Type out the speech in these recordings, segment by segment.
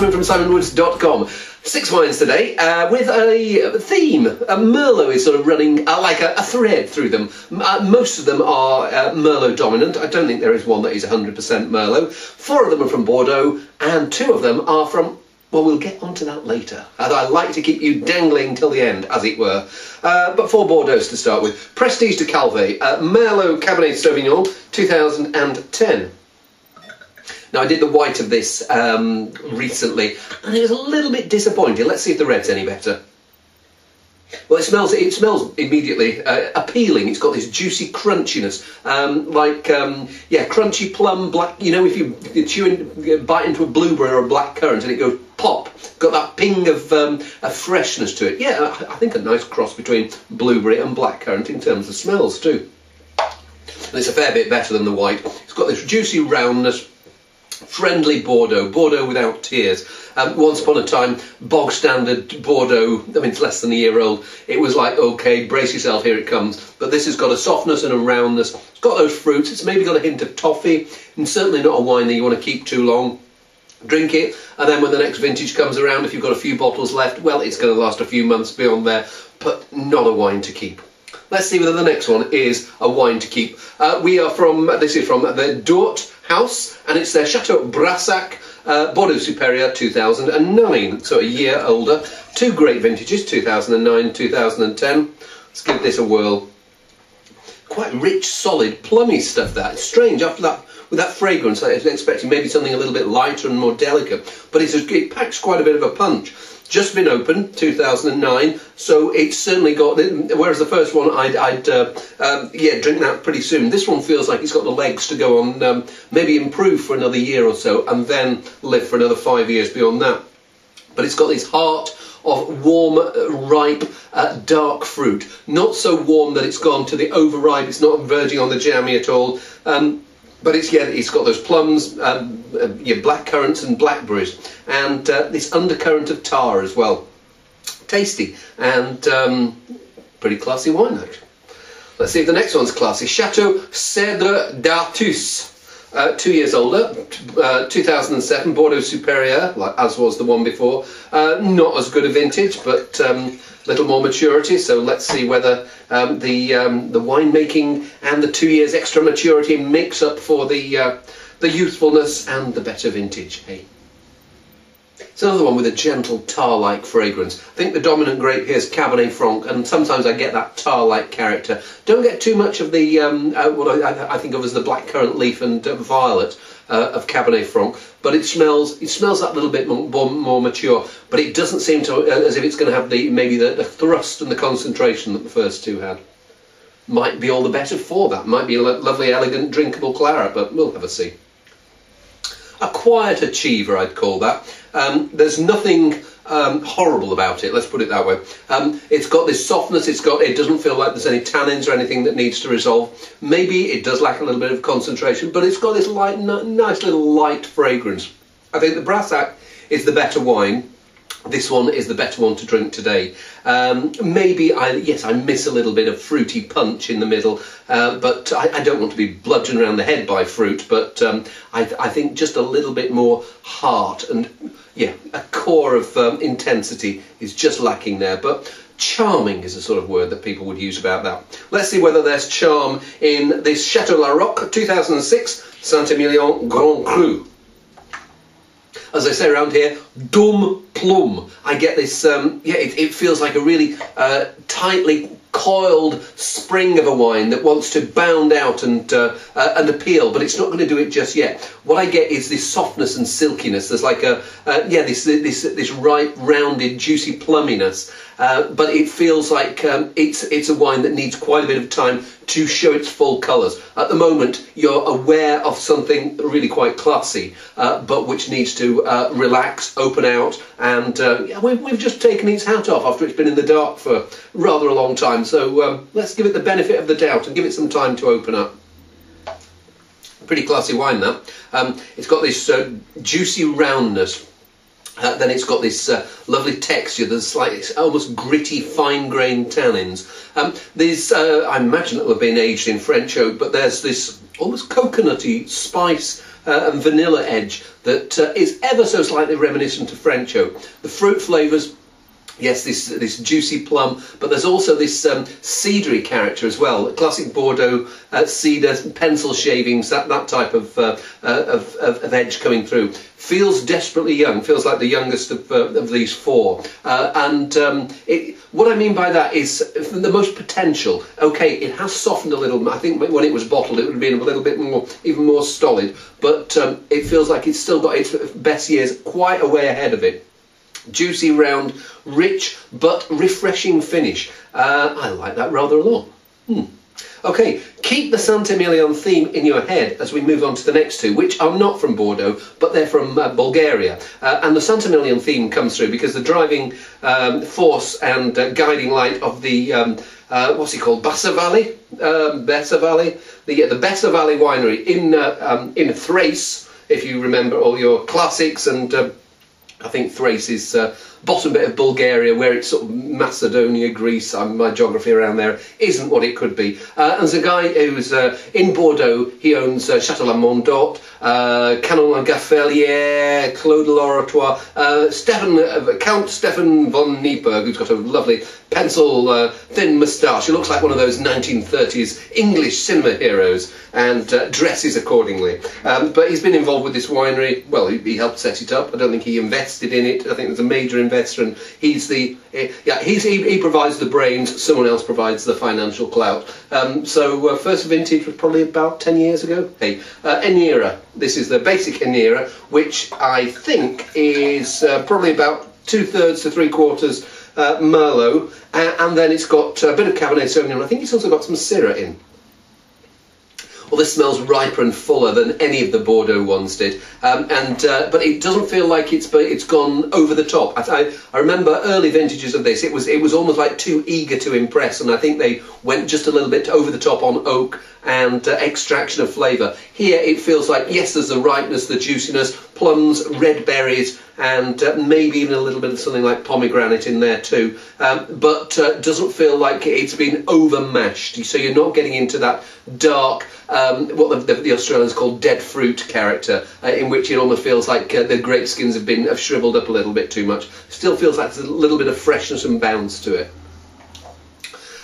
Simon from simonwoods.com. 6 wines today with a theme. Merlot is sort of running like a thread through them. Most of them are Merlot dominant. I don't think there is one that is 100% Merlot. 4 of them are from Bordeaux and 2 of them are from, well, we'll get onto that later. I like to keep you dangling till the end, as it were. But 4 Bordeaux to start with. Prestige de Calvé, Merlot Cabernet Sauvignon, 2010. Now, I did the white of this recently, and it was a little bit disappointing. Let's see if the red's any better. Well, it smells immediately appealing. It's got this juicy crunchiness, yeah, crunchy plum, black. You know, if you bite into a blueberry or a black currant and it goes pop, got that ping of a freshness to it. Yeah, I think a nice cross between blueberry and black currant in terms of smells too. And it's a fair bit better than the white. It's got this juicy roundness. Friendly Bordeaux without tears. Once upon a time, bog standard Bordeaux, I mean, it's less than a year old. It was like, okay, brace yourself, here it comes. But this has got a softness and a roundness. It's got those fruits. It's maybe got a hint of toffee, and certainly not a wine that you want to keep too long. Drink it, and then when the next vintage comes around, if you've got a few bottles left, well, it's going to last a few months beyond there, but not a wine to keep. Let's see whether the next one is a wine to keep. This is from the Dort House, and it's their Chateau Brassac Bordeaux Supérieur 2009, so a year older. 2 great vintages, 2009, 2010. Let's give this a whirl. Quite rich, solid, plummy stuff. That it's strange after that, with that fragrance. I was expecting maybe something a little bit lighter and more delicate, but it packs quite a bit of a punch. Just been opened, 2009, so it's certainly got, whereas the first one I'd drink that pretty soon. This one feels like it's got the legs to go on, maybe improve for another year or so, and then live for another 5 years beyond that. But it's got this heart of warm, ripe, dark fruit. Not so warm that it's gone to the overripe, it's not verging on the jammy at all. But it's got those plums, black currants and blackberries, and this undercurrent of tar as well. Tasty and pretty classy wine, actually. Let's see if the next one's classy. Chateau Cèdre d'Artus, 2 years older, 2007, Bordeaux Supérieur, like as was the one before. Not as good a vintage, but little more maturity, so let's see whether the winemaking and the 2 years extra maturity makes up for the youthfulness and the better vintage. Hey, it's another one with a gentle tar-like fragrance. I think the dominant grape here is Cabernet Franc, and sometimes I get that tar-like character. Don't get too much of the what I think of as the blackcurrant leaf and violet of Cabernet Franc, but it smells that little bit more mature. But it doesn't seem to as if it's going to have maybe the thrust and the concentration that the first 2 had. Might be all the better for that. Might be a lovely, elegant, drinkable claret, but we'll have a see. A quiet achiever, I'd call that. There's nothing horrible about it, let's put it that way. It's got this softness, it doesn't feel like there's any tannins or anything that needs to resolve. Maybe it does lack a little bit of concentration, but it's got this nice little light fragrance. I think the Brassac is the better wine. This one is the better one to drink today. Maybe I miss a little bit of fruity punch in the middle, but I don't want to be bludgeoned around the head by fruit, but I think just a little bit more heart and, yeah, a core of intensity is just lacking there. But charming is the sort of word that people would use about that. Let's see whether there's charm in this Chateau La Roque 2006 Saint-Emilion Grand Cru. As I say around here, Dum Plum. I get this, it feels like a really tightly coiled spring of a wine that wants to bound out and appeal, but it's not going to do it just yet. What I get is this softness and silkiness. There's like this ripe, rounded, juicy plumminess, but it feels like it's a wine that needs quite a bit of time to show its full colours. At the moment, you're aware of something really quite classy, but which needs to relax, open out, and we've just taken its hat off after it's been in the dark for rather a long time. So let's give it the benefit of the doubt and give it some time to open up. Pretty classy wine, that. It's got this juicy roundness. Then it's got this lovely texture. There's like almost gritty, fine-grained tannins. I imagine it will have been aged in French oak, but there's this almost coconutty spice and vanilla edge that is ever so slightly reminiscent of French oak. The fruit flavours, yes, this juicy plum, but there's also this cedary character as well. Classic Bordeaux cedar, pencil shavings, that type of edge coming through. Feels desperately young. Feels like the youngest of these four. What I mean by that is the most potential. Okay, it has softened a little. I think when it was bottled, it would have been a little bit more, even more stolid. But it feels like it's still got its best years quite a way ahead of it. Juicy, round, rich, but refreshing finish. I like that rather a lot. Okay, keep the Saint-Emilion theme in your head as we move on to the next two, which are not from Bordeaux, but they're from Bulgaria. And the Saint-Emilion theme comes through because the driving force and guiding light of the, what's it called, Bessa Valley? Bessa Valley? The Bessa Valley winery in Thrace, if you remember all your classics, and I think Thrace is bottom bit of Bulgaria, where it's sort of Macedonia, Greece. My geography around there isn't what it could be. And there's a guy who's in Bordeaux. He owns Château La Mondot, Canon La Gaffelière, Claude L'Oratoire, Count Stefan von Nieberg, who's got a lovely pencil thin moustache. He looks like one of those 1930s English cinema heroes, and dresses accordingly. But he's been involved with this winery. Well, he helped set it up. I don't think he invested in it. I think there's a major investor, and he provides the brains. Someone else provides the financial clout. So first vintage was probably about 10 years ago. Hey, Enira. This is the basic Enira, which I think is probably about 2/3 to 3/4 Merlot, and then it's got a bit of Cabernet Sauvignon. I think it's also got some Syrah in. Well, this smells riper and fuller than any of the Bordeaux ones did, but it doesn't feel like it's gone over the top. I remember early vintages of this. It was almost like too eager to impress, and I think they went just a little bit over the top on oak and extraction of flavour. Here it feels like, yes, there's the ripeness, the juiciness, plums, red berries, and maybe even a little bit of something like pomegranate in there too, but doesn't feel like it's been over mashed. So you're not getting into that dark, what the Australians call dead fruit character, in which it almost feels like the grape skins have shriveled up a little bit too much. Still feels like there's a little bit of freshness and bounce to it.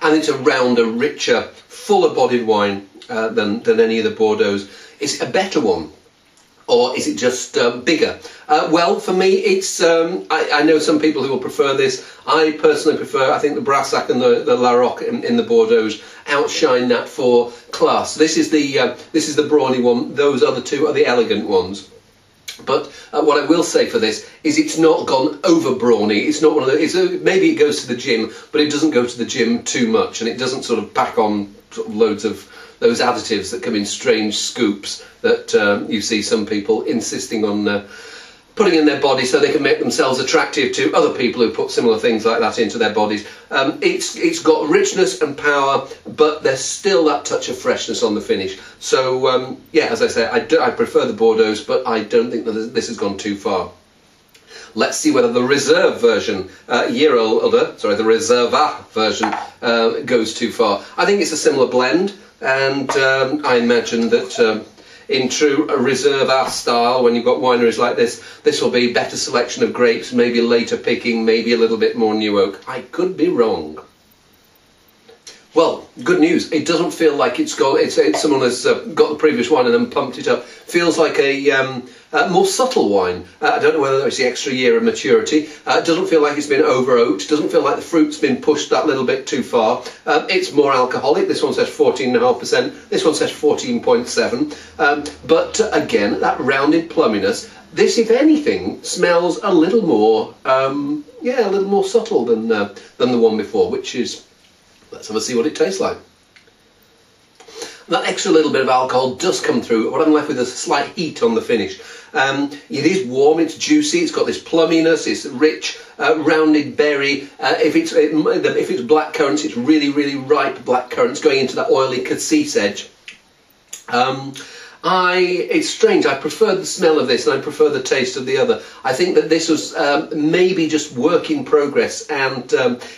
And it's a rounder, richer, fuller bodied wine than any of the Bordeaux. Is it a better one? Or is it just bigger? Well, for me, it's. I know some people who will prefer this. I personally prefer. I think the Brassac and the Larocque in the Bordeaux outshine that for class. This is the brawny one. Those other two are the elegant ones. But what I will say for this is it's not gone over brawny. It's not one of the. Maybe it goes to the gym, but it doesn't go to the gym too much, and it doesn't sort of pack on sort of loads of those additives that come in strange scoops that you see some people insisting on putting in their body so they can make themselves attractive to other people who put similar things like that into their bodies. It's got richness and power, but there's still that touch of freshness on the finish. So yeah, as I say, I prefer the Bordeaux, but I don't think that this has gone too far. Let's see whether the reserve version, the Reserva version, goes too far. I think it's a similar blend, and I imagine that in true Reserva style, when you've got wineries like this, this will be better selection of grapes, maybe later picking, maybe a little bit more new oak. I could be wrong. Well, good news. It doesn't feel like it's someone has got the previous wine and then pumped it up. Feels like a more subtle wine. I don't know whether it's the extra year of maturity. It doesn't feel like it's been over oaked. Doesn't feel like the fruit's been pushed that little bit too far. It's more alcoholic. This one says 14.5%. This one says 14.7. But again, that rounded plumminess. This, if anything, smells a little more, a little more subtle than the one before, which is. Let's have a see what it tastes like. That extra little bit of alcohol does come through. What I'm left with is a slight heat on the finish. It is warm, it's juicy, it's got this plumminess, it's rich, rounded berry. If it's black currants, it's really, really ripe black currants going into that oily cassis edge. It's strange. I prefer the smell of this and I prefer the taste of the other. I think that this was maybe just work in progress, and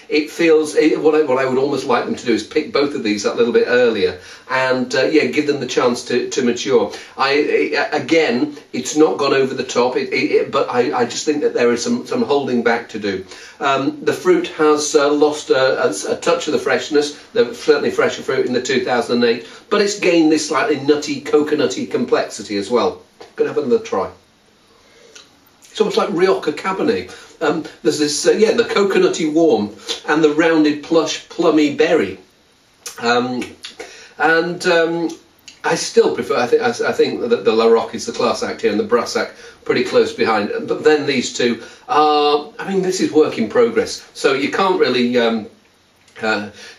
it feels what I would almost like them to do is pick both of these up a little bit earlier and yeah, give them the chance to mature. Again, it's not gone over the top, but I just think that there is some holding back to do. The fruit has lost a touch of the freshness. There was certainly fresher fruit in the 2008, but it's gained this slightly nutty, coconutty complexity as well. Gonna have another try. It's almost like Rioja Cabernet. There's this, yeah, the coconutty warm and the rounded, plush, plummy berry. I still prefer. I think that the La Roque is the class act here, and the Brassac pretty close behind. But then these two are. I mean, this is work in progress, so you can't really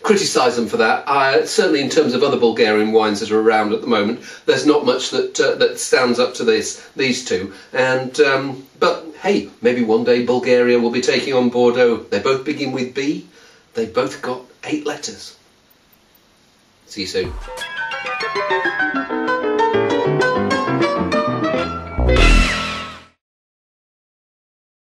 criticise them for that. Certainly, in terms of other Bulgarian wines that are around at the moment, there's not much that stands up to these two. And but hey, maybe one day Bulgaria will be taking on Bordeaux. They both begin with B. They both got 8 letters. See you soon.